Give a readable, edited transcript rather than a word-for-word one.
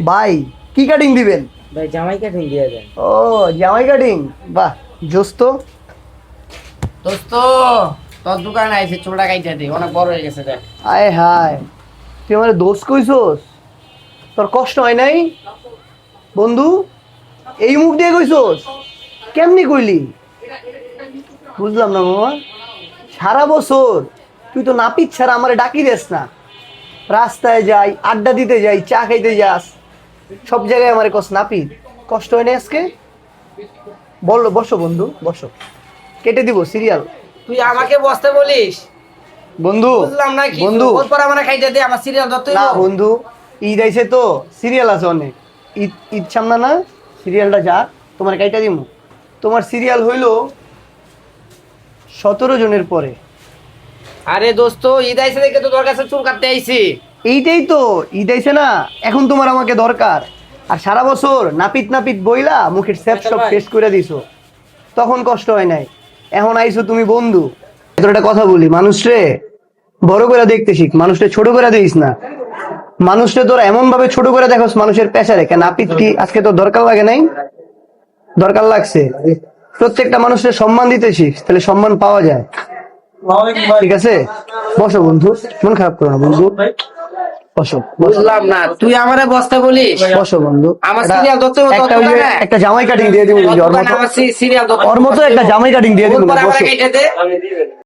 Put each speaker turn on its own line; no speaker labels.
ভাই কি কাটিং দিবেন?
ভাই জামাই কাটিং দিয়ে দেন।
ও জামাই কাটিং, বাহ জোস তো।
দোস্ত তোর দোকানে আইছে চুলটা কাইটা দে, অনেক বড় হয়ে গেছে দেখ।
আয় হায়, তুই আমার দোষ কইছস? তোর কষ্ট হয় নাই বন্ধু? এই মুখ দিয়ে কইছস? কেমনি কইলি? বুঝলাম না মামা। সারা বছর তুই তো নাপিত ছাড়া আমারে ডাকি দেস না। রাস্তায় যাই, আড্ডা দিতে যাই, চা খাইতে যাস, সব জায়গায় আমারে কস নাপিত। কষ্ট হয় না আজকে? বলো, বসো বন্ধু বসো, কেটে দিব সিরিয়াল।
তুই আমাকে বসতে বলিস?
বন্ধু
বুঝলাম না কি
বন্ধু,
ওর পর আমার খাইতে দে, আমার সিরিয়াল ধরতে
না
হইবো।
বন্ধু, ঈদ আইছে তো, সিরিয়াল আছে অনেক। ঈদ ঈদ সামনে না, সিরিয়ালটা যা তোমার কাইটা দিমু। তোমার সিরিয়াল হইলো 17 জনের পরে।
আরে দোস্ত ঈদ আইছে দেখে তো তোর কাছে চুল কাটতে আইছি।
এইটাই তো, ঈদ আইছে না, এখন তোমার আমাকে দরকার। আর সারা বছর নাপিত নাপিত বইলা মুখের স্যাপ সব শেষ করে দিছো, তখন কষ্ট হয় নাই। এখন আইছো তুমি বন্ধু। তোর একটা কথা বলি, মানুষরে বড় করে দেখতে শিখ, মানুষরে ছোট করে দিস না। মানুষরে তোরা এমন ভাবে ছোট করে দেখোস মানুষের পেশারে, কেন নাপিত কি আজকে তোর দরকার লাগে নাই? দরকার লাগছে। প্রত্যেকটা মানুষের সম্মান দিতে শিখ, তাহলে সম্মান পাওয়া যায়। ঠিক আছে, বসো বন্ধু, মন খারাপ করো না বন্ধু, বসো বসো
বুঝলাম না, তুই আমারে বসতে বলিস?
বসো বন্ধু।
আমার সিরিয়াল ধরতে হইবো তোর
একটা ওই যে
দোকানে।
একটা জামাই কাটিং দিয়ে দিব,
তোর
ওর
দোকানে
মতো,
আমার সিরিয়াল ধরতে
ওর মতো একটা জামাই কাটিং দিয়ে দিব।
ওর পর আমার
বসো।
খাইতে দে।